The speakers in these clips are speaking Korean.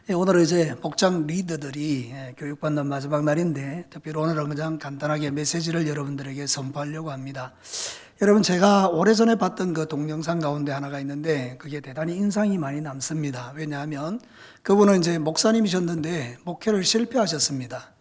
오늘은 이제 목장 리더들이 교육받는 마지막 날인데, 특별히 오늘은 그냥 간단하게 메시지를 여러분들에게 선포하려고 합니다. 여러분, 제가 오래전에 봤던 그 동영상 가운데 하나가 있는데, 그게 대단히 인상이 많이 남습니다. 왜냐하면 그분은 이제 목사님이셨는데 목회를 실패하셨습니다.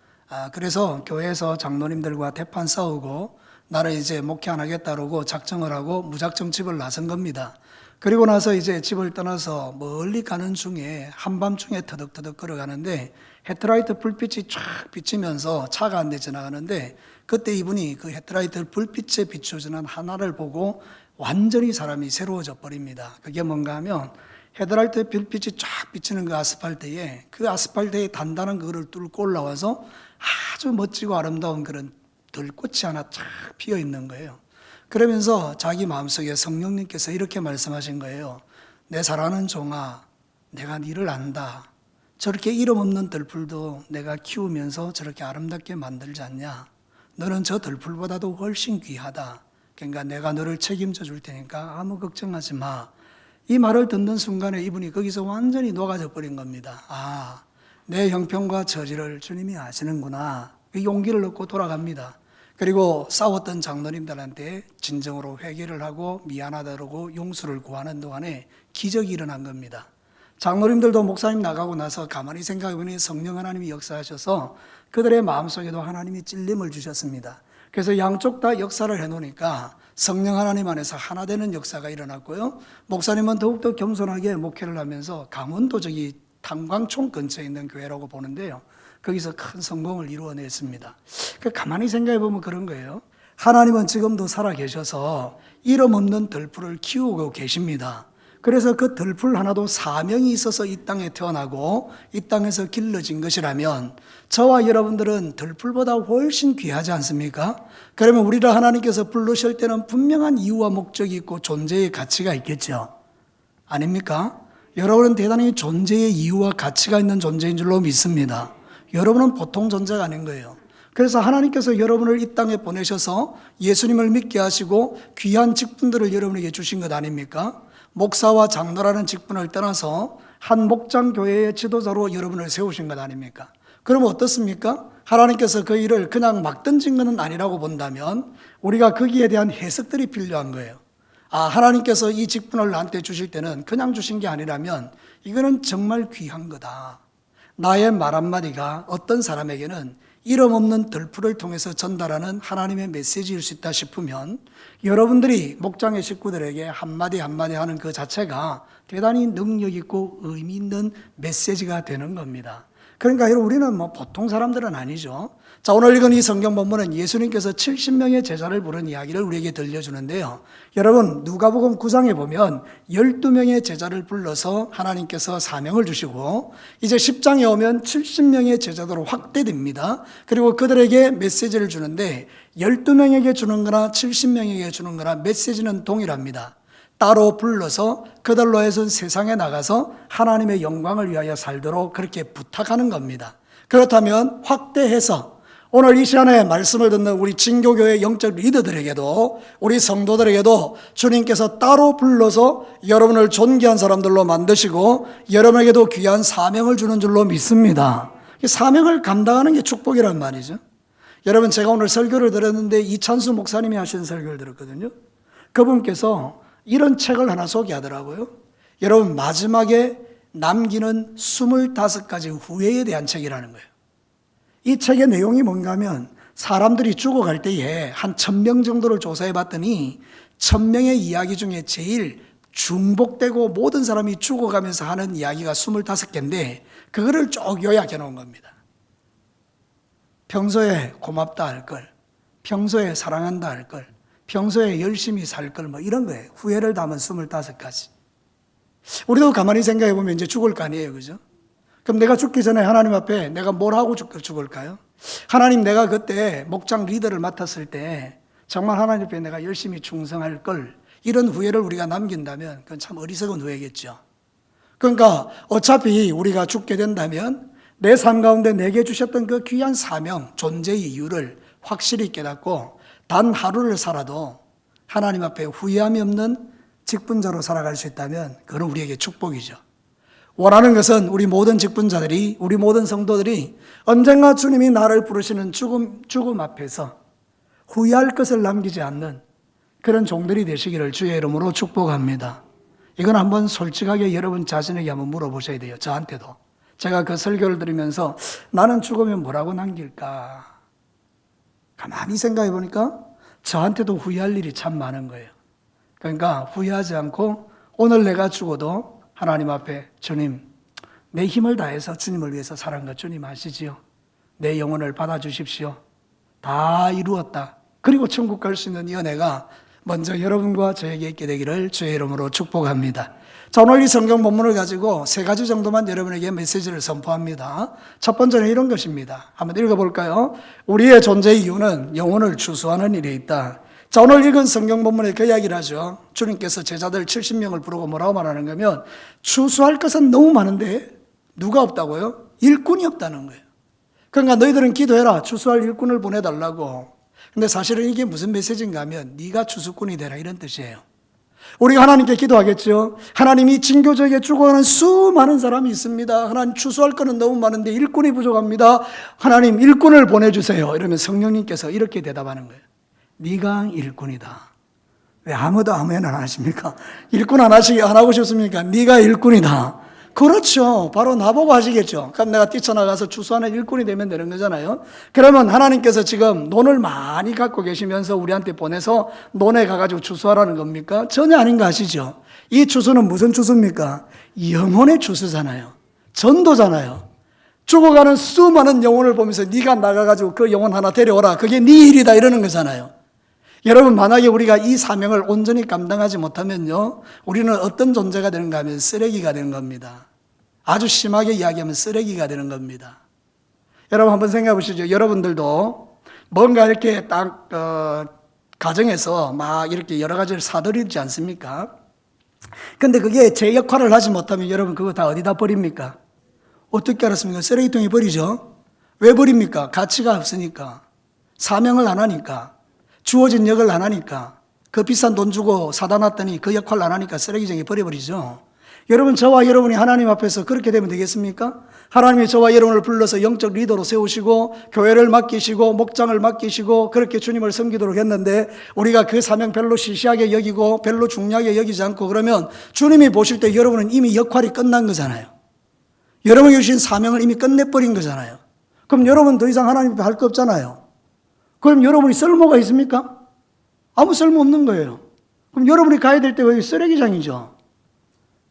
그래서 교회에서 장로님들과 대판 싸우고 나는 이제 목회 안 하겠다 그러고 작정을 하고 무작정 집을 나선 겁니다. 그리고 나서 이제 집을 떠나서 멀리 가는 중에 한밤중에 터득터득 걸어가는데 헤드라이트 불빛이 쫙 비치면서 차가 한 대 지나가는데, 그때 이분이 그 헤드라이트 불빛에 비춰지는 하나를 보고 완전히 사람이 새로워져 버립니다. 그게 뭔가 하면 헤드라이트 불빛이 쫙 비치는 그 아스팔트에 단단한 그거를 뚫고 올라와서 아주 멋지고 아름다운 그런 들꽃이 하나 쫙 피어 있는 거예요. 그러면서 자기 마음속에 성령님께서 이렇게 말씀하신 거예요. 내 사랑하는 종아, 내가 네를 안다. 저렇게 이름 없는 들풀도 내가 키우면서 저렇게 아름답게 만들지 않냐. 너는 저 들풀보다도 훨씬 귀하다. 그러니까 내가 너를 책임져 줄 테니까 아무 걱정하지 마. 이 말을 듣는 순간에 이분이 거기서 완전히 녹아져 버린 겁니다. 내 형편과 처지를 주님이 아시는구나. 그 용기를 얻고 돌아갑니다. 그리고 싸웠던 장로님들한테 진정으로 회개를 하고 미안하다 그러고 용서를 구하는 동안에 기적이 일어난 겁니다. 장로님들도 목사님 나가고 나서 가만히 생각해보니 성령 하나님이 역사하셔서 그들의 마음속에도 하나님이 찔림을 주셨습니다. 그래서 양쪽 다 역사를 해놓으니까 성령 하나님 안에서 하나 되는 역사가 일어났고요. 목사님은 더욱더 겸손하게 목회를 하면서 강원도 저기 탄광촌 근처에 있는 교회라고 보는데요. 거기서 큰 성공을 이루어냈습니다. 가만히 생각해 보면 그런 거예요. 하나님은 지금도 살아계셔서 이름 없는 들풀을 키우고 계십니다. 그래서 그 들풀 하나도 사명이 있어서 이 땅에 태어나고 이 땅에서 길러진 것이라면 저와 여러분들은 들풀보다 훨씬 귀하지 않습니까? 그러면 우리를 하나님께서 부르실 때는 분명한 이유와 목적이 있고 존재의 가치가 있겠죠. 아닙니까? 여러분은 대단히 존재의 이유와 가치가 있는 존재인 줄로 믿습니다. 여러분은 보통 존재가 아닌 거예요. 그래서 하나님께서 여러분을 이 땅에 보내셔서 예수님을 믿게 하시고 귀한 직분들을 여러분에게 주신 것 아닙니까? 목사와 장로라는 직분을 떠나서 한 목장교회의 지도자로 여러분을 세우신 것 아닙니까? 그럼 어떻습니까? 하나님께서 그 일을 그냥 막 던진 것은 아니라고 본다면 우리가 거기에 대한 해석들이 필요한 거예요. 하나님께서 이 직분을 나한테 주실 때는 그냥 주신 게 아니라면 이거는 정말 귀한 거다. 나의 말 한마디가 어떤 사람에게는 이름 없는 들풀을 통해서 전달하는 하나님의 메시지일 수 있다 싶으면 여러분들이 목장의 식구들에게 한마디 한마디 하는 그 자체가 대단히 능력 있고 의미 있는 메시지가 되는 겁니다. 그러니까 우리는 보통 사람들은 아니죠. 자, 오늘 읽은 이 성경 본문은 예수님께서 70명의 제자를 부른 이야기를 우리에게 들려주는데요. 여러분, 누가복음 9장에 보면 12명의 제자를 불러서 하나님께서 사명을 주시고 이제 10장에 오면 70명의 제자도로 확대됩니다. 그리고 그들에게 메시지를 주는데 12명에게 주는 거나 70명에게 주는 거나 메시지는 동일합니다. 따로 불러서 그들로 해서 세상에 나가서 하나님의 영광을 위하여 살도록 그렇게 부탁하는 겁니다. 그렇다면 확대해서 오늘 이 시간에 말씀을 듣는 우리 진교교회 영적 리더들에게도 우리 성도들에게도 주님께서 따로 불러서 여러분을 존귀한 사람들로 만드시고 여러분에게도 귀한 사명을 주는 줄로 믿습니다. 사명을 감당하는 게 축복이란 말이죠. 여러분, 제가 오늘 설교를 들었는데 이찬수 목사님이 하신 설교를 들었거든요. 그분께서 이런 책을 하나 소개하더라고요. 여러분, 마지막에 남기는 25가지 후회에 대한 책이라는 거예요. 이 책의 내용이 뭔가 하면 사람들이 죽어갈 때에 한 1000명 정도를 조사해 봤더니 1000명의 이야기 중에 제일 중복되고 모든 사람이 죽어가면서 하는 이야기가 25개인데 그거를 쭉 요약해 놓은 겁니다. 평소에 고맙다 할 걸, 평소에 사랑한다 할 걸, 평소에 열심히 살 걸 이런 거예요. 후회를 담은 25가지. 우리도 가만히 생각해 보면 이제 죽을 거 아니에요. 그죠? 그럼 내가 죽기 전에 하나님 앞에 내가 뭘 하고 죽을까요? 하나님, 내가 그때 목장 리더를 맡았을 때 정말 하나님 앞에 내가 열심히 충성할 걸, 이런 후회를 우리가 남긴다면 그건 참 어리석은 후회겠죠. 그러니까 어차피 우리가 죽게 된다면 내 삶 가운데 내게 주셨던 그 귀한 사명, 존재의 이유를 확실히 깨닫고 단 하루를 살아도 하나님 앞에 후회함이 없는 직분자로 살아갈 수 있다면 그건 우리에게 축복이죠. 원하는 것은 우리 모든 직분자들이, 우리 모든 성도들이 언젠가 주님이 나를 부르시는 죽음 앞에서 후회할 것을 남기지 않는 그런 종들이 되시기를 주의 이름으로 축복합니다. 이건 한번 솔직하게 여러분 자신에게 한번 물어보셔야 돼요. 저한테도. 제가 그 설교를 들으면서 나는 죽으면 뭐라고 남길까? 가만히 생각해 보니까 저한테도 후회할 일이 참 많은 거예요. 그러니까 후회하지 않고 오늘 내가 죽어도 하나님 앞에 주님, 내 힘을 다해서 주님을 위해서 살은 것 주님 아시지요? 내 영혼을 받아주십시오. 다 이루었다. 그리고 천국 갈 수 있는 이 은혜가 먼저 여러분과 저에게 있게 되기를 주의 이름으로 축복합니다. 자, 오늘 이 성경 본문을 가지고 세 가지 정도만 여러분에게 메시지를 선포합니다. 첫 번째는 이런 것입니다. 한번 읽어볼까요? 우리의 존재의 이유는 영혼을 추수하는 일에 있다. 자, 오늘 읽은 성경 본문에 그 이야기를 하죠. 주님께서 제자들 70명을 부르고 뭐라고 말하는 거면 추수할 것은 너무 많은데 누가 없다고요? 일꾼이 없다는 거예요. 그러니까 너희들은 기도해라. 추수할 일꾼을 보내달라고. 근데 사실은 이게 무슨 메시지인가 하면 네가 추수꾼이 되라 이런 뜻이에요. 우리가 하나님께 기도하겠죠. 하나님이 진교적에 죽어가는 수많은 사람이 있습니다. 하나님 추수할 거는 너무 많은데 일꾼이 부족합니다. 하나님 일꾼을 보내주세요. 이러면 성령님께서 이렇게 대답하는 거예요. 네가 일꾼이다. 왜 아무도 아무나 안 하십니까? 일꾼 안 하고 싶습니까? 네가 일꾼이다. 그렇죠. 바로 나보고 하시겠죠. 그럼 내가 뛰쳐나가서 추수하는 일꾼이 되면 되는 거잖아요. 그러면 하나님께서 지금 논을 많이 갖고 계시면서 우리한테 보내서 논에 가가지고 추수하라는 겁니까? 전혀 아닌 거 아시죠? 이 추수는 무슨 추수입니까? 영혼의 추수잖아요. 전도잖아요. 죽어가는 수많은 영혼을 보면서 네가 나가가지고 그 영혼 하나 데려오라. 그게 네 일이다 이러는 거잖아요. 여러분, 만약에 우리가 이 사명을 온전히 감당하지 못하면요, 우리는 어떤 존재가 되는가 하면 쓰레기가 되는 겁니다. 아주 심하게 이야기하면 쓰레기가 되는 겁니다. 여러분 한번 생각해 보시죠. 여러분들도 뭔가 이렇게 딱 가정에서 막 이렇게 여러 가지를 사들이지 않습니까? 근데 그게 제 역할을 하지 못하면 여러분 그거 다 어디다 버립니까? 어떻게 알았습니까? 쓰레기통에 버리죠. 왜 버립니까? 가치가 없으니까. 사명을 안 하니까. 주어진 역을 안 하니까. 그 비싼 돈 주고 사다 놨더니 그 역할을 안 하니까 쓰레기장에 버려버리죠. 여러분, 저와 여러분이 하나님 앞에서 그렇게 되면 되겠습니까? 하나님이 저와 여러분을 불러서 영적 리더로 세우시고 교회를 맡기시고 목장을 맡기시고 그렇게 주님을 섬기도록 했는데 우리가 그 사명 별로 시시하게 여기고 별로 중요하게 여기지 않고 그러면 주님이 보실 때 여러분은 이미 역할이 끝난 거잖아요. 여러분이 주신 사명을 이미 끝내버린 거잖아요. 그럼 여러분 더 이상 하나님 앞에 할 거 없잖아요. 그럼 여러분이 쓸모가 있습니까? 아무 쓸모 없는 거예요. 그럼 여러분이 가야 될 때가 쓰레기장이죠.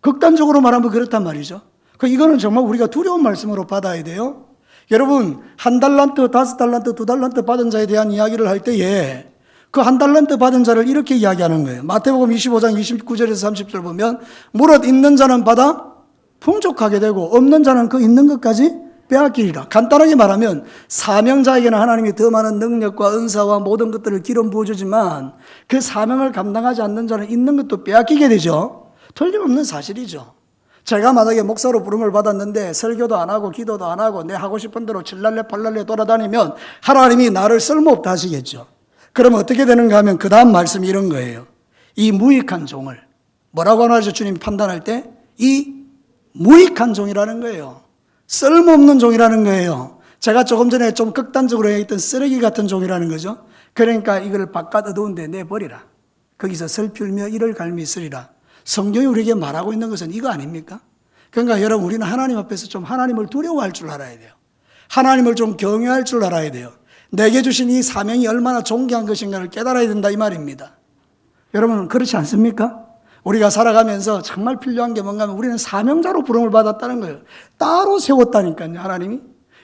극단적으로 말하면 그렇단 말이죠. 이거는 정말 우리가 두려운 말씀으로 받아야 돼요. 여러분, 1달란트, 5달란트, 2달란트 받은 자에 대한 이야기를 할 때에 그 1달란트 받은 자를 이렇게 이야기하는 거예요. 마태복음 25장 29절에서 30절 보면 무릇 있는 자는 받아 풍족하게 되고 없는 자는 그 있는 것까지 빼앗기리라. 간단하게 말하면 사명자에게는 하나님이 더 많은 능력과 은사와 모든 것들을 기름 부어주지만 그 사명을 감당하지 않는 자는 있는 것도 빼앗기게 되죠. 틀림없는 사실이죠. 제가 만약에 목사로 부름을 받았는데 설교도 안 하고 기도도 안 하고 내 하고 싶은 대로 칠랄레 팔랄레 돌아다니면 하나님이 나를 쓸모없다 하시겠죠. 그럼 어떻게 되는가 하면 그 다음 말씀이 이런 거예요. 이 무익한 종을 뭐라고 하나죠? 주님 판단할 때 이 무익한 종이라는 거예요. 쓸모없는 종이라는 거예요. 제가 조금 전에 좀 극단적으로 얘기했던 쓰레기 같은 종이라는 거죠. 그러니까 이걸 바깥 어두운데 내버리라. 거기서 슬피울며 이를 갈미 있으리라. 성경이 우리에게 말하고 있는 것은 이거 아닙니까? 그러니까 여러분, 우리는 하나님 앞에서 좀 하나님을 두려워할 줄 알아야 돼요. 하나님을 좀 경외할 줄 알아야 돼요. 내게 주신 이 사명이 얼마나 존귀한 것인가를 깨달아야 된다 이 말입니다. 여러분 그렇지 않습니까? 우리가 살아가면서 정말 필요한 게 뭔가 하면 우리는 사명자로 부름을 받았다는 거예요. 따로 세웠다니까요, 하나님이.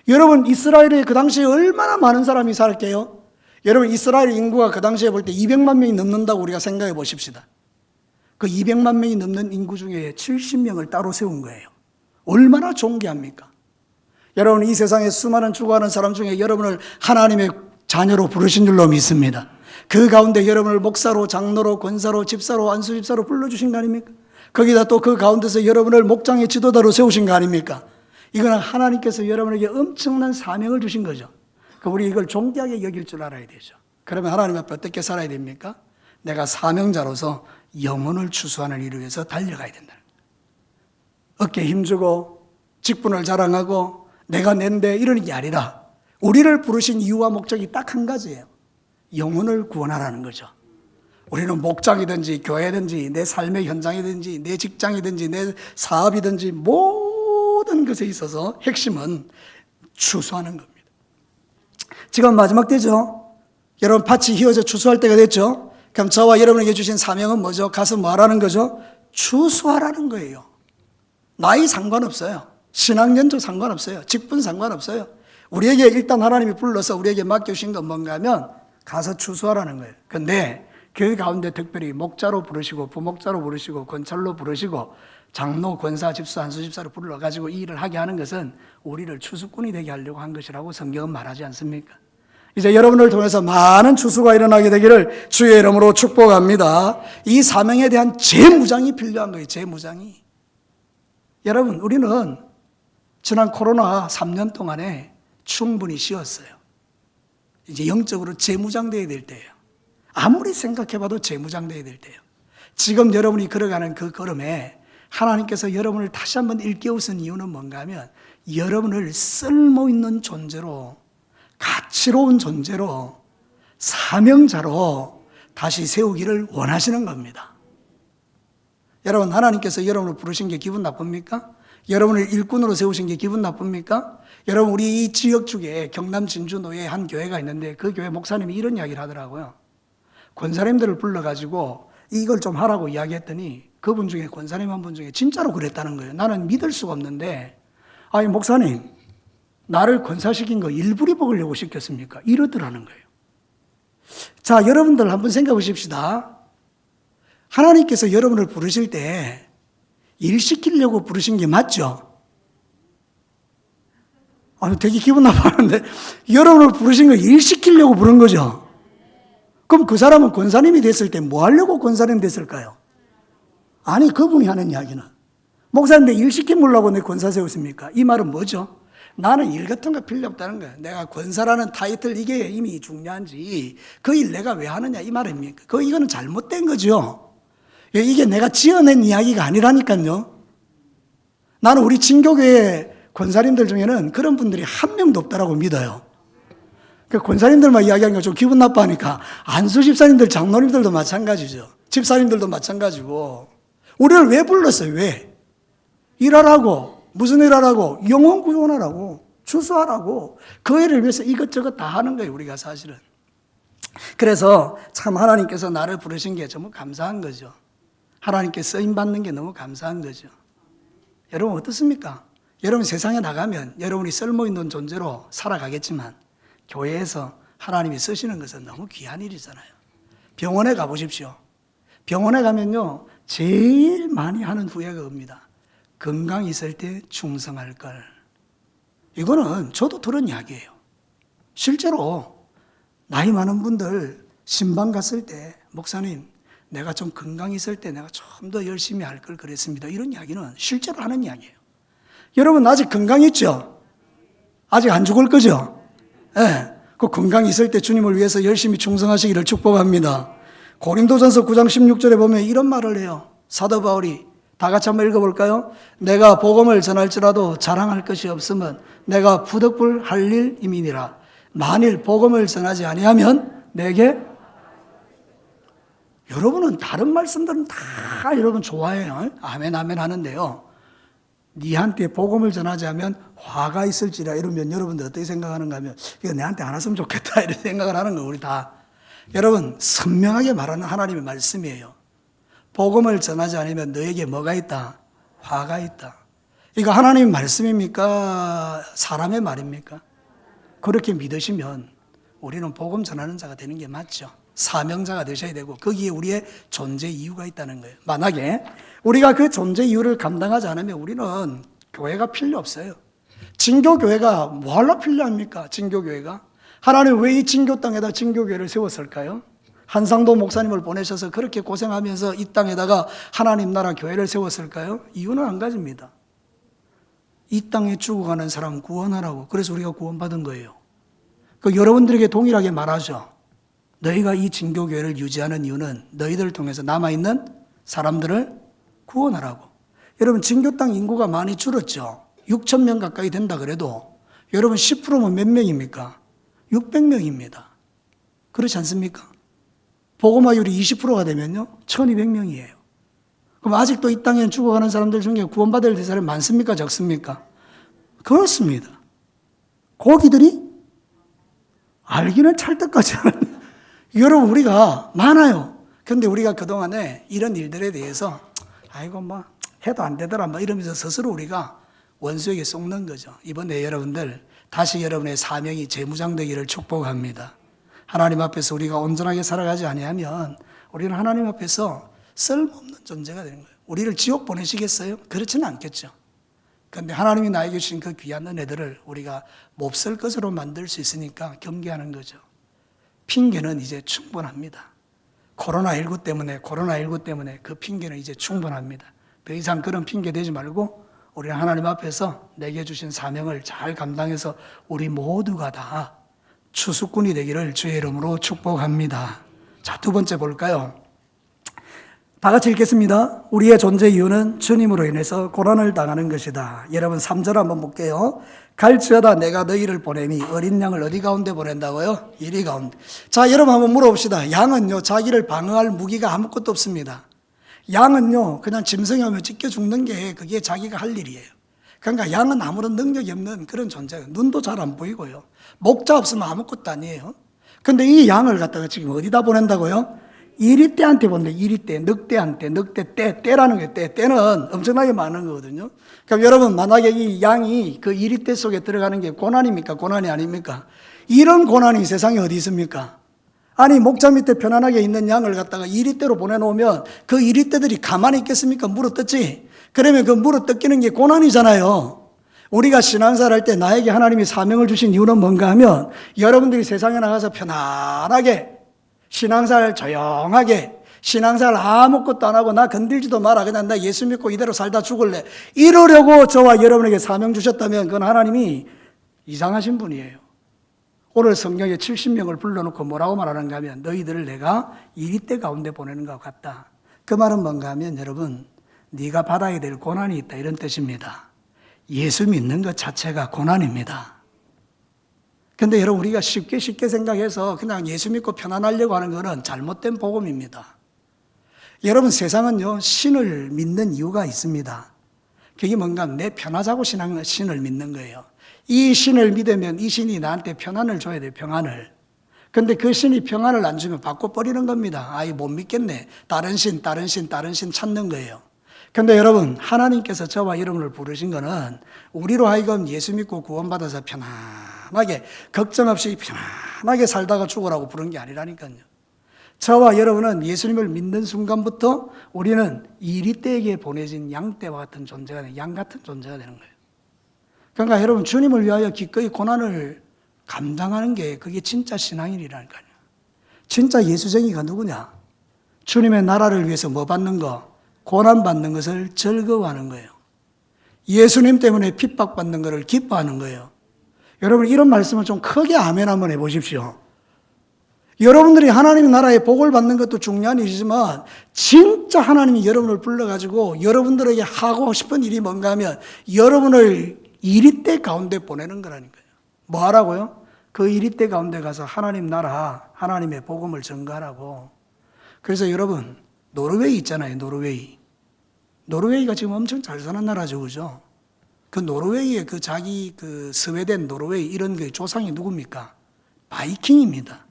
여러분, 이스라엘에 그 당시에 얼마나 많은 사람이 살게요? 여러분, 이스라엘 인구가 그 당시에 볼 때 200만 명이 넘는다고 우리가 생각해 보십시다. 그 200만 명이 넘는 인구 중에 70명을 따로 세운 거예요. 얼마나 존귀합니까? 여러분, 이 세상에 수많은 죽어가는 사람 중에 여러분을 하나님의 자녀로 부르신 줄로 믿습니다. 그 가운데 여러분을 목사로, 장로로, 권사로, 집사로, 안수집사로 불러주신 거 아닙니까? 거기다 또 그 가운데서 여러분을 목장의 지도자로 세우신 거 아닙니까? 이거는 하나님께서 여러분에게 엄청난 사명을 주신 거죠. 우리 이걸 존귀하게 여길 줄 알아야 되죠. 그러면 하나님 앞에 어떻게 살아야 됩니까? 내가 사명자로서 영혼을 추수하는 일을 위해서 달려가야 된다. 어깨에 힘주고 직분을 자랑하고 내가 낸데 이러는 게 아니라 우리를 부르신 이유와 목적이 딱 한 가지예요. 영혼을 구원하라는 거죠. 우리는 목장이든지 교회든지 내 삶의 현장이든지 내 직장이든지 내 사업이든지 모든 것에 있어서 핵심은 추수하는 겁니다. 지금 마지막 때죠. 여러분 밭이 휘어져 추수할 때가 됐죠. 그럼 저와 여러분에게 주신 사명은 뭐죠? 가서 뭐 하라는 거죠? 추수하라는 거예요. 나이 상관없어요. 신학년도 상관없어요. 직분 상관없어요. 우리에게 일단 하나님이 불러서 우리에게 맡겨주신 건 뭔가 하면 가서 추수하라는 거예요. 근데 그 가운데 특별히 목자로 부르시고 부목자로 부르시고 권찰로 부르시고 장로, 권사, 집사, 한수집사로 불러가지고 이 일을 하게 하는 것은 우리를 추수꾼이 되게 하려고 한 것이라고 성경은 말하지 않습니까? 이제 여러분을 통해서 많은 추수가 일어나게 되기를 주의 이름으로 축복합니다. 이 사명에 대한 재무장이 필요한 거예요. 재무장이. 여러분 우리는 지난 코로나 3년 동안에 충분히 쉬었어요. 이제 영적으로 재무장돼야 될 때예요. 아무리 생각해봐도 재무장돼야 될 때예요. 지금 여러분이 걸어가는 그 걸음에 하나님께서 여러분을 다시 한번 일깨우신 이유는 뭔가 하면 여러분을 쓸모있는 존재로, 가치로운 존재로, 사명자로 다시 세우기를 원하시는 겁니다. 여러분 하나님께서 여러분을 부르신 게 기분 나쁩니까? 여러분을 일꾼으로 세우신 게 기분 나쁩니까? 여러분 우리 이 지역 쪽에 경남 진주노에 한 교회가 있는데 그 교회 목사님이 이런 이야기를 하더라고요. 권사님들을 불러가지고 이걸 좀 하라고 이야기했더니 그분 중에 권사님 한 분 중에 진짜로 그랬다는 거예요. 나는 믿을 수가 없는데 아니 목사님 나를 권사시킨 거 일부리 먹으려고 시켰습니까? 이러더라는 거예요. 자 여러분들 한번 생각해 보십시다. 하나님께서 여러분을 부르실 때 일 시키려고 부르신 게 맞죠? 되게 기분 나빠하는데 여러분을 부르신 거 일 시키려고 부른 거죠? 그럼 그 사람은 권사님이 됐을 때 뭐 하려고 권사님 됐을까요? 아니 그분이 하는 이야기는 목사님 내 일 시키려고 내 권사 세웠습니까? 이 말은 뭐죠? 나는 일 같은 거 필요 없다는 거예요. 내가 권사라는 타이틀 이게 이미 중요한지 그 일 내가 왜 하느냐 이 말입니까? 이거는 잘못된 거죠. 이게 내가 지어낸 이야기가 아니라니까요. 나는 우리 진교교회 권사님들 중에는 그런 분들이 한 명도 없다라고 믿어요. 그 권사님들만 이야기하는 거 좀 기분 나빠하니까 안수 집사님들, 장로님들도 마찬가지죠. 집사님들도 마찬가지고 우리를 왜 불렀어요? 왜? 일하라고. 무슨 일하라고? 영혼 구원하라고. 추수하라고. 그 일을 위해서 이것저것 다 하는 거예요. 우리가 사실은. 그래서 참 하나님께서 나를 부르신 게 정말 감사한 거죠. 하나님께 쓰임받는 게 너무 감사한 거죠. 여러분 어떻습니까? 여러분 세상에 나가면 여러분이 쓸모있는 존재로 살아가겠지만 교회에서 하나님이 쓰시는 것은 너무 귀한 일이잖아요. 병원에 가보십시오. 병원에 가면요 제일 많이 하는 후회가 옵니다. 건강 있을 때 충성할 걸. 이거는 저도 들은 이야기예요. 실제로 나이 많은 분들 신방 갔을 때 목사님 내가 좀 건강 있을 때 내가 좀 더 열심히 할 걸 그랬습니다. 이런 이야기는 실제로 하는 이야기예요. 여러분 아직 건강 있죠? 아직 안 죽을 거죠? 네. 그 건강 있을 때 주님을 위해서 열심히 충성하시기를 축복합니다. 고린도전서 9장 16절에 보면 이런 말을 해요. 사도 바울이 다 같이 한번 읽어볼까요? 내가 복음을 전할지라도 자랑할 것이 없으면 내가 부득불 할 일임이니라. 만일 복음을 전하지 아니하면 내게 여러분은 다른 말씀들은 다 여러분 좋아해요. 아멘 아멘 하는데요. 니한테 복음을 전하지 않으면 화가 있을지라 이러면 여러분들 어떻게 생각하는가 하면 이거 내한테 안 왔으면 좋겠다 이런 생각을 하는 거 우리 다. 여러분 선명하게 말하는 하나님의 말씀이에요. 복음을 전하지 않으면 너에게 뭐가 있다? 화가 있다. 이거 하나님의 말씀입니까? 사람의 말입니까? 그렇게 믿으시면 우리는 복음 전하는 자가 되는 게 맞죠. 사명자가 되셔야 되고 거기에 우리의 존재 이유가 있다는 거예요. 만약에 우리가 그 존재 이유를 감당하지 않으면 우리는 교회가 필요 없어요. 진교교회가 뭐하러 필요합니까? 진교교회가 하나님 왜 이 진교 땅에다 진교교회를 세웠을까요? 한상도 목사님을 보내셔서 그렇게 고생하면서 이 땅에다가 하나님 나라 교회를 세웠을까요? 이유는 한 가지입니다. 이 땅에 죽어가는 사람 구원하라고. 그래서 우리가 구원받은 거예요. 여러분들에게 동일하게 말하죠. 너희가 이 진교교회를 유지하는 이유는 너희들을 통해서 남아있는 사람들을 구원하라고. 여러분 진교 땅 인구가 많이 줄었죠. 6천 명 가까이 된다 그래도 여러분 10%면 몇 명입니까? 600명입니다. 그렇지 않습니까? 복음화율이 20%가 되면요 1200명이에요. 그럼 아직도 이 땅에 죽어가는 사람들 중에 구원받을 사람이 많습니까? 적습니까? 그렇습니다. 거기들이 알기는 찰떡같이 하는 여러분 우리가 많아요. 그런데 우리가 그동안에 이런 일들에 대해서 아이고 뭐 해도 안 되더라 뭐 이러면서 스스로 우리가 원수에게 속는 거죠. 이번에 여러분들 다시 여러분의 사명이 재무장되기를 축복합니다. 하나님 앞에서 우리가 온전하게 살아가지 아니하면 우리는 하나님 앞에서 쓸모없는 존재가 되는 거예요. 우리를 지옥 보내시겠어요? 그렇지는 않겠죠. 그런데 하나님이 나에게 주신 그 귀한 은혜들을 우리가 몹쓸 것으로 만들 수 있으니까 경계하는 거죠. 핑계는 이제 충분합니다. 코로나19 때문에 그 핑계는 이제 충분합니다. 더 이상 그런 핑계 대지 말고 우리는 하나님 앞에서 내게 주신 사명을 잘 감당해서 우리 모두가 다 추수꾼이 되기를 주의 이름으로 축복합니다. 자, 두 번째 볼까요? 다 같이 읽겠습니다. 우리의 존재 이유는 주님으로 인해서 고난을 당하는 것이다. 여러분 3절 한번 볼게요. 갈지어다 내가 너희를 보내니 어린 양을 어디 가운데 보낸다고요? 이리 가운데. 자, 여러분 한번 물어봅시다. 양은요 자기를 방어할 무기가 아무것도 없습니다. 양은요 그냥 짐승이 오면 찢겨 죽는 게 그게 자기가 할 일이에요. 그러니까 양은 아무런 능력이 없는 그런 존재예요. 눈도 잘 안 보이고요. 목자 없으면 아무것도 아니에요. 근데 이 양을 갖다가 지금 어디다 보낸다고요? 이리떼한테 보낸다. 이리떼, 늑대한테, 늑대 떼라는 게 떼는 엄청나게 많은 거거든요. 그럼 여러분 만약에 이 양이 그 이리떼 속에 들어가는 게 고난입니까? 고난이 아닙니까? 이런 고난이 세상에 어디 있습니까? 아니 목자 밑에 편안하게 있는 양을 갖다가 이리떼로 보내놓으면 그 이리떼들이 가만히 있겠습니까? 물어뜯지. 그러면 그 물어뜯기는 게 고난이잖아요. 우리가 신앙생활 할 때 나에게 하나님이 사명을 주신 이유는 뭔가 하면 여러분들이 세상에 나가서 편안하게 신앙생활 조용하게 신앙생활 아무것도 안 하고 나 건들지도 마라 그냥 나 예수 믿고 이대로 살다 죽을래 이러려고 저와 여러분에게 사명 주셨다면 그건 하나님이 이상하신 분이에요. 오늘 성경에 70명을 불러놓고 뭐라고 말하는가 하면 너희들을 내가 이리떼 가운데 보내는 것 같다. 그 말은 뭔가 하면 여러분 네가 받아야 될 고난이 있다 이런 뜻입니다. 예수 믿는 것 자체가 고난입니다. 근데 여러분 우리가 쉽게 생각해서 그냥 예수 믿고 편안하려고 하는 것은 잘못된 복음입니다. 여러분 세상은요 신을 믿는 이유가 있습니다. 그게 뭔가 내 편하자고 신을 믿는 거예요. 이 신을 믿으면 이 신이 나한테 평안을 줘야 돼요. 평안을. 근데 그 신이 평안을 안 주면 바꿔버리는 겁니다. 아이 못 믿겠네. 다른 신 찾는 거예요. 근데 여러분 하나님께서 저와 여러분을 부르신 거는 우리로 하여금 예수 믿고 구원받아서 편안하게 걱정 없이 편안하게 살다가 죽으라고 부른 게 아니라니까요. 저와 여러분은 예수님을 믿는 순간부터 우리는 이리떼에게 보내진 양떼와 같은 존재가 되는 양 같은 존재가 되는 거예요. 그러니까 여러분 주님을 위하여 기꺼이 고난을 감당하는 게 그게 진짜 신앙인이라니까요. 진짜 예수쟁이가 누구냐? 주님의 나라를 위해서 뭐 받는 거? 고난받는 것을 즐거워하는 거예요. 예수님 때문에 핍박받는 것을 기뻐하는 거예요. 여러분 이런 말씀을 좀 크게 아멘 한번 해보십시오. 여러분들이 하나님 나라의 복을 받는 것도 중요한 일이지만 진짜 하나님이 여러분을 불러가지고 여러분들에게 하고 싶은 일이 뭔가 하면 여러분을 이리떼 가운데 보내는 거라니까요. 뭐 하라고요? 그 이리떼 가운데 가서 하나님 나라, 하나님의 복음을 전가하라고. 그래서 여러분 노르웨이 있잖아요. 노르웨이가 지금 엄청 잘 사는 나라죠. 그죠? 그 노르웨이의 그 자기 그 스웨덴, 노르웨이 이런 그 조상이 누굽니까? 바이킹입니다.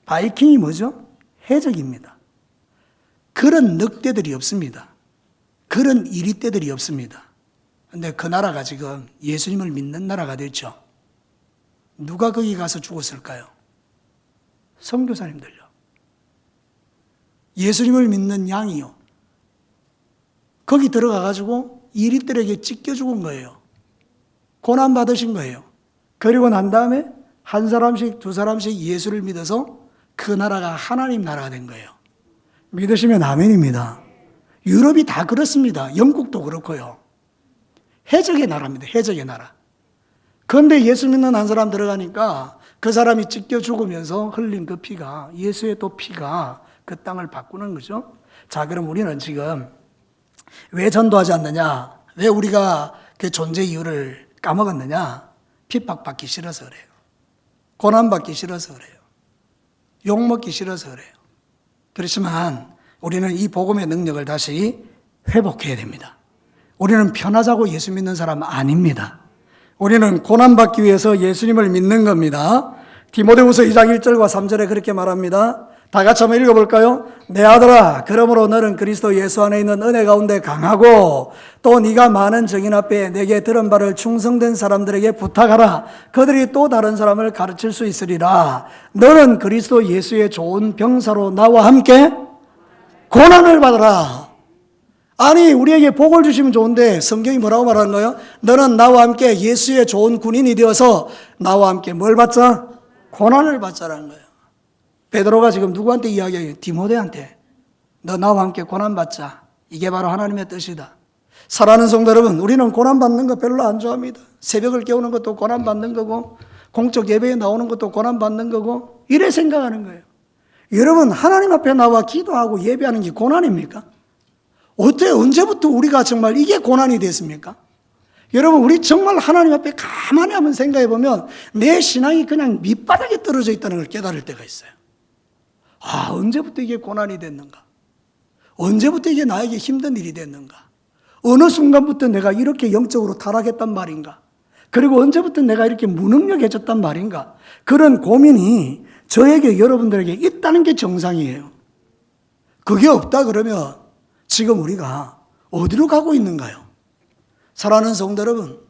바이킹이 뭐죠? 해적입니다. 그런 늑대들이 없습니다. 그런 이리떼들이 없습니다. 근데 그 나라가 지금 예수님을 믿는 나라가 됐죠. 누가 거기 가서 죽었을까요? 선교사님들요. 예수님을 믿는 양이요. 거기 들어가가지고 이리들에게 찢겨 죽은 거예요. 고난 받으신 거예요. 그리고 난 다음에 한 사람씩 두 사람씩 예수를 믿어서 그 나라가 하나님 나라가 된 거예요. 믿으시면 아멘입니다. 유럽이 다 그렇습니다. 영국도 그렇고요. 해적의 나라입니다. 해적의 나라. 그런데 예수 믿는 한 사람 들어가니까 그 사람이 찢겨 죽으면서 흘린 그 피가 예수의 또 피가 그 땅을 바꾸는 거죠. 자, 그럼 우리는 지금 왜 전도하지 않느냐? 왜 우리가 그 존재 이유를 까먹었느냐? 핍박받기 싫어서 그래요. 고난받기 싫어서 그래요. 욕먹기 싫어서 그래요. 그렇지만 우리는 이 복음의 능력을 다시 회복해야 됩니다. 우리는 편하자고 예수 믿는 사람 아닙니다. 우리는 고난받기 위해서 예수님을 믿는 겁니다. 디모데후서 2장 1절과 3절에 그렇게 말합니다. 다 같이 한번 읽어볼까요? 내 아들아, 그러므로 너는 그리스도 예수 안에 있는 은혜 가운데 강하고 또 네가 많은 증인 앞에 내게 들은 바를 충성된 사람들에게 부탁하라. 그들이 또 다른 사람을 가르칠 수 있으리라. 너는 그리스도 예수의 좋은 병사로 나와 함께 고난을 받으라. 아니, 우리에게 복을 주시면 좋은데 성경이 뭐라고 말하는 거예요? 너는 나와 함께 예수의 좋은 군인이 되어서 나와 함께 뭘 받자? 고난을 받자라는 거예요. 베드로가 지금 누구한테 이야기해요? 디모데한테. 너 나와 함께 고난받자. 이게 바로 하나님의 뜻이다. 사랑하는 성도 여러분, 우리는 고난받는 거 별로 안 좋아합니다. 새벽을 깨우는 것도 고난받는 거고 공적 예배에 나오는 것도 고난받는 거고 이래 생각하는 거예요. 여러분, 하나님 앞에 나와 기도하고 예배하는 게 고난입니까? 어때? 언제부터 우리가 정말 이게 고난이 됐습니까? 여러분, 우리 정말 하나님 앞에 가만히 한번 생각해 보면 내 신앙이 그냥 밑바닥에 떨어져 있다는 걸 깨달을 때가 있어요. 아, 언제부터 이게 고난이 됐는가? 언제부터 이게 나에게 힘든 일이 됐는가? 어느 순간부터 내가 이렇게 영적으로 타락했단 말인가? 그리고 언제부터 내가 이렇게 무능력해졌단 말인가? 그런 고민이 저에게, 여러분들에게 있다는 게 정상이에요. 그게 없다 그러면 지금 우리가 어디로 가고 있는가요? 사랑하는 성도 여러분,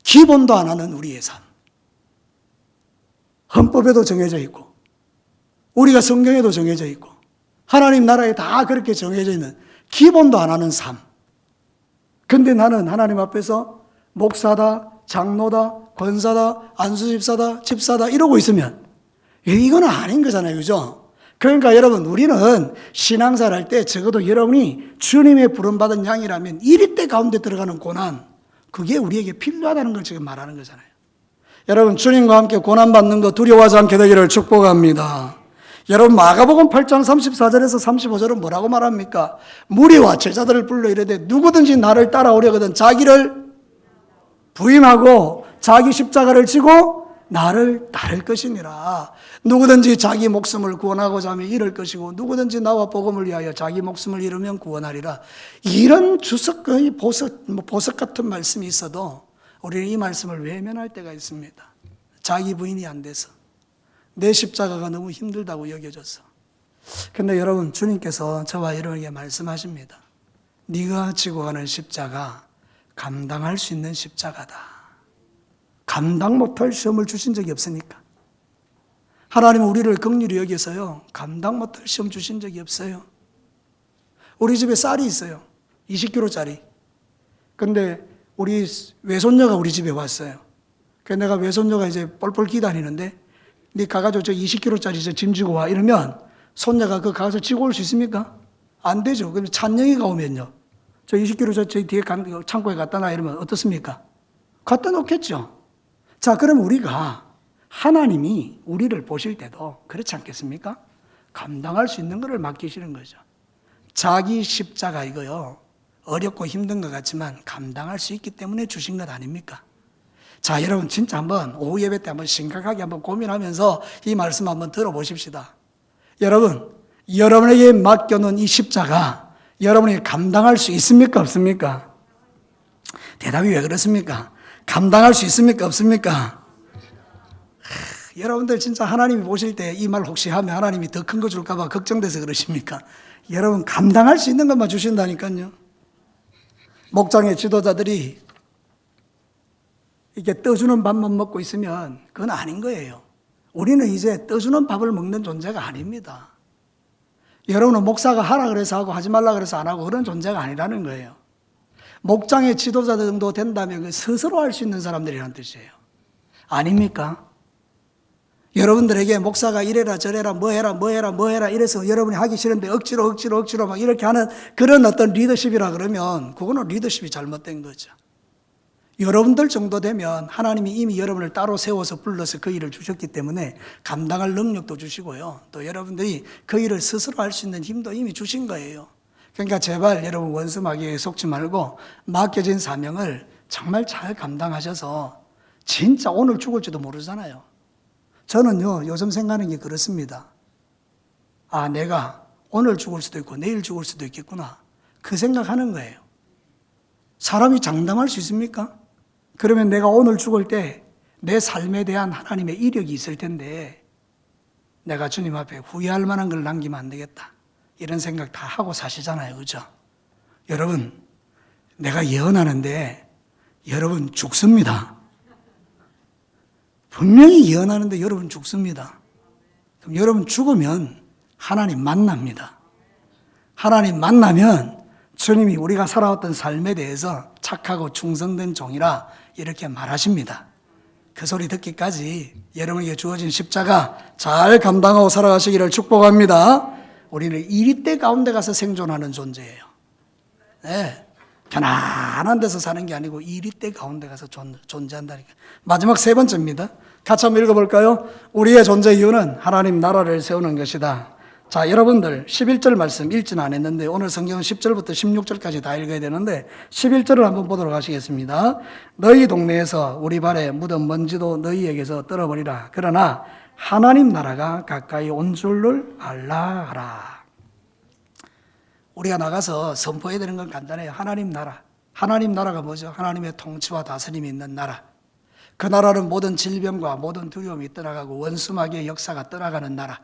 기본도 안 하는 우리의 삶. 헌법에도 정해져 있고 우리가 성경에도 정해져 있고 하나님 나라에 다 그렇게 정해져 있는 기본도 안 하는 삶. 근데 나는 하나님 앞에서 목사다, 장로다, 권사다, 안수집사다, 집사다 이러고 있으면 이거는 아닌 거잖아요. 그죠? 그러니까 여러분, 우리는 신앙생활 할 때 적어도 여러분이 주님의 부름받은 양이라면 1위 가운데 들어가는 고난, 그게 우리에게 필요하다는 걸 지금 말하는 거잖아요. 여러분, 주님과 함께 고난받는 거 두려워하지 않게 되기를 축복합니다. 여러분, 마가복음 8장 34절에서 35절은 뭐라고 말합니까? 무리와 제자들을 불러 이르되 누구든지 나를 따라오려거든 자기를 부인하고 자기 십자가를 지고 나를 따를 것이니라. 누구든지 자기 목숨을 구원하고자 하면 잃을 것이고 누구든지 나와 복음을 위하여 자기 목숨을 잃으면 구원하리라. 이런 주석의 보석 같은 말씀이 있어도 우리는 이 말씀을 외면할 때가 있습니다. 자기 부인이 안 돼서, 내 십자가가 너무 힘들다고 여겨져서. 근데 여러분, 주님께서 저와 여러분에게 말씀하십니다. 네가 지고 가는 십자가 감당할 수 있는 십자가다. 감당 못할 시험을 주신 적이 없으니까. 하나님은 우리를 긍휼히 여기서요, 감당 못할 시험 주신 적이 없어요. 우리 집에 쌀이 있어요. 20kg짜리. 근데 우리 외손녀가 우리 집에 왔어요. 그래서 내가 외손녀가 이제 뻘뻘 기다리는데 네 가가지고 저 20kg짜리 짐 지고 와 이러면 손녀가 그 가서 지고 올 수 있습니까? 안 되죠. 그럼 찬영이가 오면요, 저 20kg 저 뒤에 창고에 갖다 놔 이러면 어떻습니까? 갖다 놓겠죠. 자, 그럼 우리가 하나님이 우리를 보실 때도 그렇지 않겠습니까? 감당할 수 있는 것을 맡기시는 거죠. 자기 십자가 이거요, 어렵고 힘든 것 같지만 감당할 수 있기 때문에 주신 것 아닙니까? 자, 여러분 진짜 한번 오후 예배 때 한번 심각하게 한번 고민하면서 이 말씀 한번 들어보십시다. 여러분, 여러분에게 맡겨놓은 이 십자가 여러분이 감당할 수 있습니까? 없습니까? 대답이 왜 그렇습니까? 감당할 수 있습니까? 없습니까? 여러분들 진짜 하나님이 보실 때 이 말 혹시 하면 하나님이 더 큰 거 줄까 봐 걱정돼서 그러십니까? 여러분, 감당할 수 있는 것만 주신다니까요. 목장의 지도자들이 이게 떠주는 밥만 먹고 있으면 그건 아닌 거예요. 우리는 이제 떠주는 밥을 먹는 존재가 아닙니다. 여러분은 목사가 하라 그래서 하고 하지 말라 그래서 안 하고 그런 존재가 아니라는 거예요. 목장의 지도자 정도 된다면 스스로 할 수 있는 사람들이라는 뜻이에요. 아닙니까? 여러분들에게 목사가 이래라 저래라 뭐 해라 이래서 여러분이 하기 싫은데 억지로 막 이렇게 하는 그런 어떤 리더십이라 그러면 그거는 리더십이 잘못된 거죠. 여러분들 정도 되면 하나님이 이미 여러분을 따로 세워서 불러서 그 일을 주셨기 때문에 감당할 능력도 주시고요, 또 여러분들이 그 일을 스스로 할 수 있는 힘도 이미 주신 거예요. 그러니까 제발 여러분 원수 마귀에게 속지 말고 맡겨진 사명을 정말 잘 감당하셔서 진짜 오늘 죽을지도 모르잖아요. 저는요, 요즘 생각하는 게 그렇습니다. 아, 내가 오늘 죽을 수도 있고 내일 죽을 수도 있겠구나. 그 생각하는 거예요. 사람이 장담할 수 있습니까? 그러면 내가 오늘 죽을 때 내 삶에 대한 하나님의 이력이 있을 텐데 내가 주님 앞에 후회할 만한 걸 남기면 안 되겠다. 이런 생각 다 하고 사시잖아요. 그죠? 여러분, 내가 예언하는데 여러분 죽습니다. 분명히 예언하는데 여러분 죽습니다. 그럼 여러분 죽으면 하나님 만납니다. 하나님 만나면 주님이 우리가 살아왔던 삶에 대해서 착하고 충성된 종이라 이렇게 말하십니다. 그 소리 듣기까지 여러분에게 주어진 십자가 잘 감당하고 살아가시기를 축복합니다. 우리는 이리때 가운데 가서 생존하는 존재예요. 네. 편안한 데서 사는 게 아니고 이리때 가운데 가서 존재한다니까. 마지막 세 번째입니다. 같이 한번 읽어볼까요? 우리의 존재 이유는 하나님 나라를 세우는 것이다. 자, 여러분들 11절 말씀 읽지는 않았는데 오늘 성경은 10절부터 16절까지 다 읽어야 되는데 11절을 한번 보도록 하시겠습니다. 너희 동네에서 우리 발에 묻은 먼지도 너희에게서 떨어버리라. 그러나 하나님 나라가 가까이 온 줄을 알라 하라. 우리가 나가서 선포해야 되는 건 간단해요. 하나님 나라. 하나님 나라가 뭐죠? 하나님의 통치와 다스림이 있는 나라. 그 나라는 모든 질병과 모든 두려움이 떠나가고 원수마귀의 역사가 떠나가는 나라.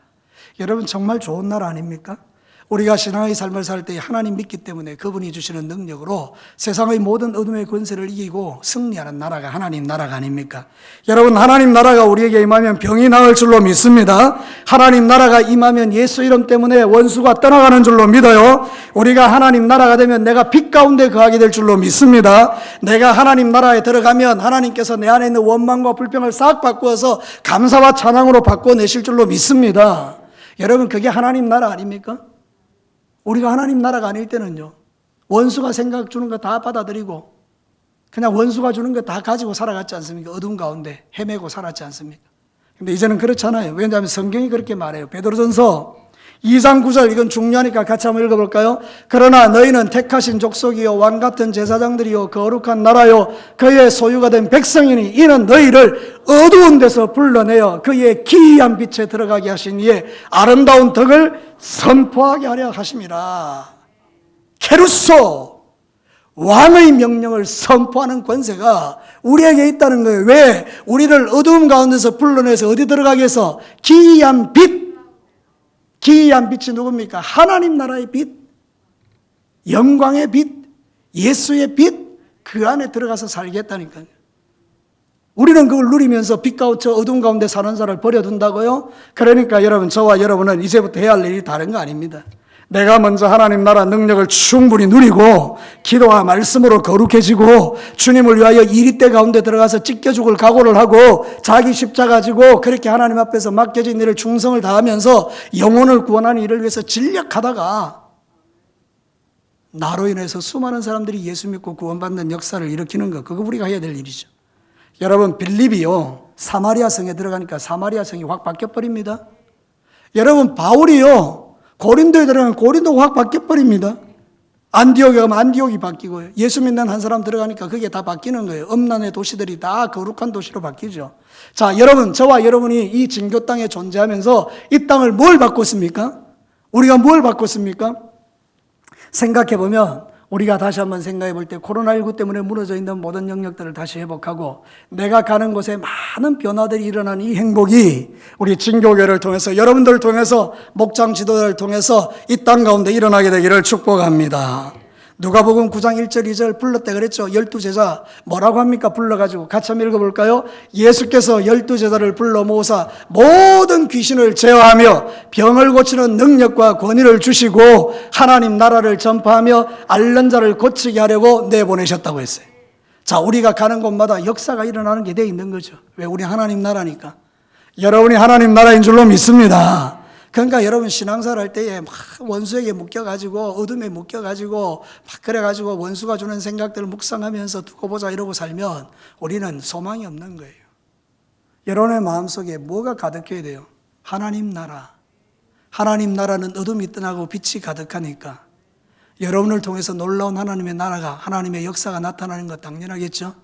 여러분 정말 좋은 나라 아닙니까? 우리가 신앙의 삶을 살 때 하나님 믿기 때문에 그분이 주시는 능력으로 세상의 모든 어둠의 권세를 이기고 승리하는 나라가 하나님 나라가 아닙니까? 여러분 하나님 나라가 우리에게 임하면 병이 나을 줄로 믿습니다. 하나님 나라가 임하면 예수 이름 때문에 원수가 떠나가는 줄로 믿어요. 우리가 하나님 나라가 되면 내가 빛 가운데 거하게 될 줄로 믿습니다. 내가 하나님 나라에 들어가면 하나님께서 내 안에 있는 원망과 불평을 싹 바꾸어서 감사와 찬양으로 바꿔내실 줄로 믿습니다. 여러분 그게 하나님 나라 아닙니까? 우리가 하나님 나라가 아닐 때는요, 원수가 생각 주는 거 다 받아들이고 그냥 원수가 주는 거 다 가지고 살아갔지 않습니까? 어둠 가운데 헤매고 살았지 않습니까? 근데 이제는 그렇잖아요. 왜냐하면 성경이 그렇게 말해요. 베드로전서 2장 9절, 이건 중요하니까 같이 한번 읽어볼까요? 그러나 너희는 택하신 족속이요 왕같은 제사장들이요 거룩한 나라요 그의 소유가 된 백성이니 이는 너희를 어두운 데서 불러내어 그의 기이한 빛에 들어가게 하신 이의 아름다운 덕을 선포하게 하려 하심이라. 케루소, 왕의 명령을 선포하는 권세가 우리에게 있다는 거예요. 왜? 우리를 어두움 가운데서 불러내서 어디 들어가게 해서 기이한 빛, 기이한 빛이 누굽니까? 하나님 나라의 빛, 영광의 빛, 예수의 빛, 그 안에 들어가서 살겠다니까요. 우리는 그걸 누리면서 빛 가운데 어두운 가운데 사는 사람을 버려둔다고요? 그러니까 여러분, 저와 여러분은 이제부터 해야 할 일이 다른 거 아닙니다. 내가 먼저 하나님 나라 능력을 충분히 누리고 기도와 말씀으로 거룩해지고 주님을 위하여 이리때 가운데 들어가서 찢겨 죽을 각오를 하고 자기 십자가 지고 그렇게 하나님 앞에서 맡겨진 일을 충성을 다하면서 영혼을 구원하는 일을 위해서 진력하다가 나로 인해서 수많은 사람들이 예수 믿고 구원받는 역사를 일으키는 것, 그거 우리가 해야 될 일이죠. 여러분 빌립이요 사마리아 성에 들어가니까 사마리아 성이 확 바뀌어버립니다. 여러분 바울이요 고린도에 들어가면 고린도가 확 바뀌어버립니다. 안디옥에 가면 안디옥이 바뀌고요. 예수 믿는 한 사람 들어가니까 그게 다 바뀌는 거예요. 음란의 도시들이 다 거룩한 도시로 바뀌죠. 자, 여러분, 저와 여러분이 이 진교 땅에 존재하면서 이 땅을 뭘 바꿨습니까? 우리가 뭘 바꿨습니까? 생각해보면 우리가 다시 한번 생각해 볼 때 코로나19 때문에 무너져 있는 모든 영역들을 다시 회복하고 내가 가는 곳에 많은 변화들이 일어나는 이 행복이 우리 진교회를 통해서 여러분들을 통해서 목장 지도자를 통해서 이 땅 가운데 일어나게 되기를 축복합니다. 누가복음 9장 1절 2절 불렀다 그랬죠. 12제자 뭐라고 합니까? 불러가지고 같이 한번 읽어볼까요? 예수께서 12제자를 불러 모으사 모든 귀신을 제어하며 병을 고치는 능력과 권위를 주시고 하나님 나라를 전파하며 앓는 자를 고치게 하려고 내보내셨다고 했어요. 자, 우리가 가는 곳마다 역사가 일어나는 게 돼 있는 거죠. 왜? 우리 하나님 나라니까. 여러분이 하나님 나라인 줄로 믿습니다. 그러니까 여러분 신앙생활 할 때에 막 원수에게 묶여가지고 어둠에 묶여가지고 막 그래가지고 원수가 주는 생각들을 묵상하면서 두고 보자 이러고 살면 우리는 소망이 없는 거예요. 여러분의 마음속에 뭐가 가득해야 돼요? 하나님 나라. 하나님 나라는 어둠이 떠나고 빛이 가득하니까 여러분을 통해서 놀라운 하나님의 나라가, 하나님의 역사가 나타나는 것 당연하겠죠?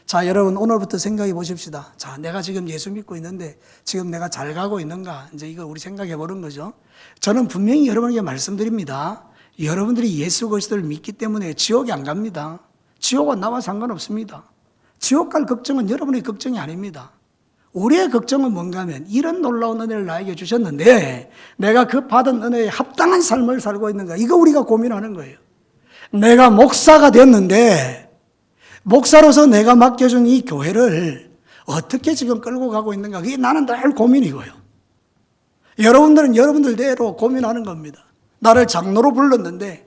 자, 여러분 오늘부터 생각해 보십시다. 자, 내가 지금 예수 믿고 있는데 지금 내가 잘 가고 있는가? 이제 이거 우리 생각해 보는 거죠. 저는 분명히 여러분에게 말씀드립니다. 여러분들이 예수 그리스도를 믿기 때문에 지옥에 안 갑니다. 지옥은 나와 상관없습니다. 지옥 갈 걱정은 여러분의 걱정이 아닙니다. 우리의 걱정은 뭔가 하면 이런 놀라운 은혜를 나에게 주셨는데 내가 그 받은 은혜에 합당한 삶을 살고 있는가? 이거 우리가 고민하는 거예요. 내가 목사가 됐는데 목사로서 내가 맡겨준 이 교회를 어떻게 지금 끌고 가고 있는가? 그게 나는 늘 고민이고요. 여러분들은 여러분들대로 고민하는 겁니다. 나를 장로로 불렀는데,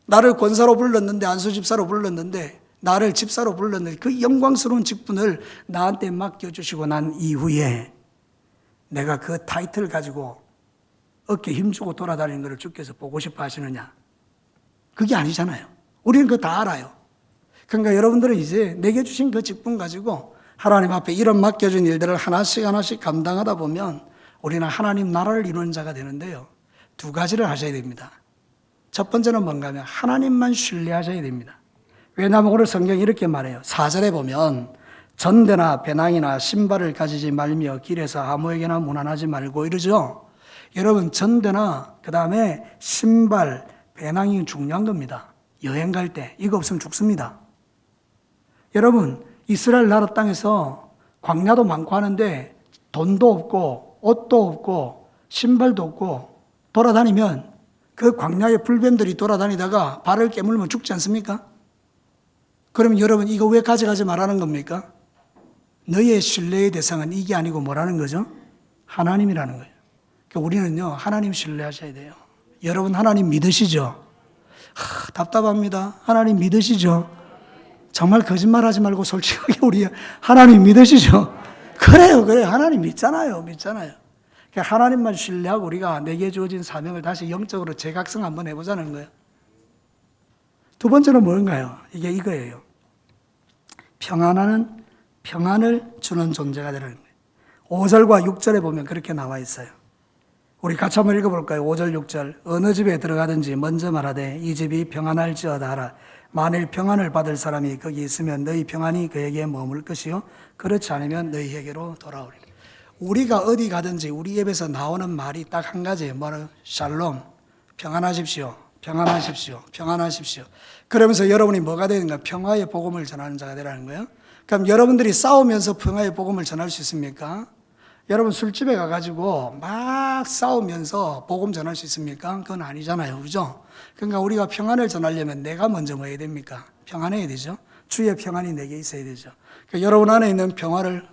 나를 권사로 불렀는데, 안수집사로 불렀는데, 나를 집사로 불렀는데 그 영광스러운 직분을 나한테 맡겨주시고 난 이후에 내가 그 타이틀 가지고 어깨 힘주고 돌아다니는 것을 주께서 보고 싶어 하시느냐? 그게 아니잖아요. 우리는 그거 다 알아요. 그러니까 여러분들은 이제 내게 주신 그 직분 가지고 하나님 앞에 이런 맡겨준 일들을 하나씩 하나씩 감당하다 보면 우리는 하나님 나라를 이루는 자가 되는데요. 두 가지를 하셔야 됩니다. 첫 번째는 뭔가 하면 하나님만 신뢰하셔야 됩니다. 왜냐하면 오늘 성경이 이렇게 말해요. 4절에 보면 전대나 배낭이나 신발을 가지지 말며 길에서 아무에게나 문안하지 말고 이러죠. 여러분 전대나 그 다음에 신발, 배낭이 중요한 겁니다. 여행 갈 때 이거 없으면 죽습니다. 여러분 이스라엘 나라 땅에서 광야도 많고 하는데 돈도 없고 옷도 없고 신발도 없고 돌아다니면 그 광야의 불뱀들이 돌아다니다가 발을 깨물면 죽지 않습니까? 그러면 여러분 이거 왜 가져가지 말라는 겁니까? 너의 신뢰의 대상은 이게 아니고 뭐라는 거죠? 하나님이라는 거예요. 그러니까 우리는요 하나님 신뢰하셔야 돼요. 여러분 하나님 믿으시죠? 답답합니다. 하나님 믿으시죠? 정말 거짓말하지 말고 솔직하게 우리 하나님 믿으시죠? 그래요. 하나님 믿잖아요. 그러니까 하나님만 신뢰하고 우리가 내게 주어진 사명을 다시 영적으로 재각성 한번 해보자는 거예요. 두 번째는 뭔가요? 이게 이거예요. 평안을 주는 존재가 되는 거예요. 5절과 6절에 보면 그렇게 나와 있어요. 우리 같이 한번 읽어볼까요? 5절, 6절. 어느 집에 들어가든지 먼저 말하되 이 집이 평안할지어다 하라. 만일 평안을 받을 사람이 거기 있으면 너희 평안이 그에게 머물 것이요 그렇지 않으면 너희에게로 돌아오리라. 우리가 어디 가든지 우리 입에서 나오는 말이 딱 한 가지예요. 뭐라? 샬롬, 평안하십시오. 그러면서 여러분이 뭐가 되는가? 평화의 복음을 전하는 자가 되라는 거예요. 그럼 여러분들이 싸우면서 평화의 복음을 전할 수 있습니까? 여러분 술집에 가가지고 막 싸우면서 복음 전할 수 있습니까? 그건 아니잖아요. 그죠? 그러니까 우리가 평안을 전하려면 내가 먼저 뭐 해야 됩니까? 평안해야 되죠. 주의 평안이 내게 있어야 되죠. 그러니까 여러분 안에 있는 평화를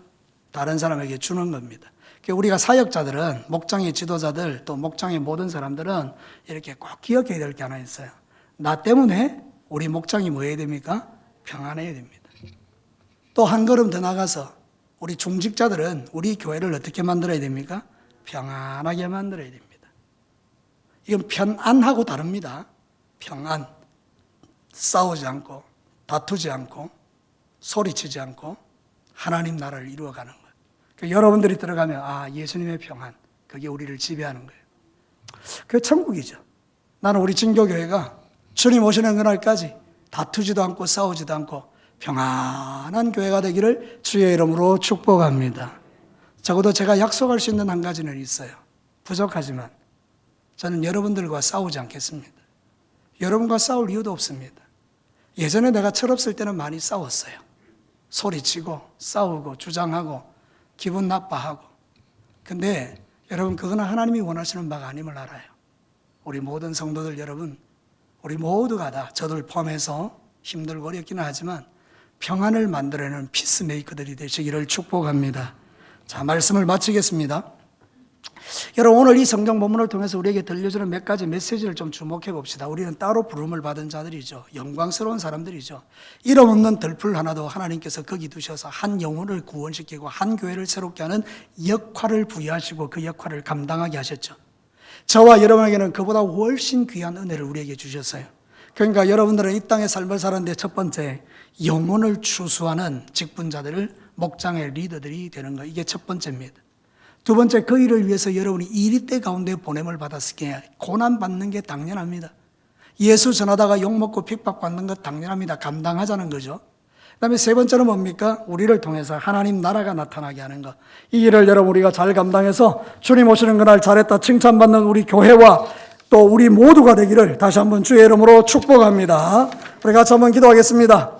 다른 사람에게 주는 겁니다. 그러니까 우리가 사역자들은, 목장의 지도자들, 또 목장의 모든 사람들은 이렇게 꼭 기억해야 될 게 하나 있어요. 나 때문에 우리 목장이 뭐 해야 됩니까? 평안해야 됩니다. 또 한 걸음 더 나가서 우리 중직자들은 우리 교회를 어떻게 만들어야 됩니까? 평안하게 만들어야 됩니다. 이건 편안하고 다릅니다. 평안. 싸우지 않고, 다투지 않고, 소리치지 않고 하나님 나라를 이루어가는 거예요. 그러니까 여러분들이 들어가면 예수님의 평안, 그게 우리를 지배하는 거예요. 그게 천국이죠. 나는 우리 진교교회가 주님 오시는 그날까지 다투지도 않고 싸우지도 않고 평안한 교회가 되기를 주의 이름으로 축복합니다. 적어도 제가 약속할 수 있는 한 가지는 있어요. 부족하지만 저는 여러분들과 싸우지 않겠습니다. 여러분과 싸울 이유도 없습니다. 예전에 내가 철없을 때는 많이 싸웠어요. 소리치고 싸우고 주장하고 기분 나빠하고. 근데 여러분 그거는 하나님이 원하시는 바가 아님을 알아요. 우리 모든 성도들 여러분, 우리 모두가 다 저들 포함해서 힘들고 어렵기는 하지만 평안을 만들어내는 피스메이커들이 되시기를 축복합니다. 자, 말씀을 마치겠습니다. 여러분 오늘 이 성경 본문을 통해서 우리에게 들려주는 몇 가지 메시지를 좀 주목해 봅시다. 우리는 따로 부름을 받은 자들이죠. 영광스러운 사람들이죠. 이름 없는 들풀 하나도 하나님께서 거기 두셔서 한 영혼을 구원시키고 한 교회를 새롭게 하는 역할을 부여하시고 그 역할을 감당하게 하셨죠. 저와 여러분에게는 그보다 훨씬 귀한 은혜를 우리에게 주셨어요. 그러니까 여러분들은 이 땅의 삶을 사는데 첫 번째 영혼을 추수하는 직분자들을 목장의 리더들이 되는 거, 이게 첫 번째입니다. 두 번째, 그 일을 위해서 여러분이 이리때 가운데 보냄을 받았을 때 고난받는 게 당연합니다. 예수 전하다가 욕먹고 핍박받는 것 당연합니다. 감당하자는 거죠. 그다음에 세 번째는 뭡니까? 우리를 통해서 하나님 나라가 나타나게 하는 것. 이 일을 여러분 우리가 잘 감당해서 주님 오시는 그날 잘했다 칭찬받는 우리 교회와 또 우리 모두가 되기를 다시 한번 주의 이름으로 축복합니다. 우리 같이 한번 기도하겠습니다.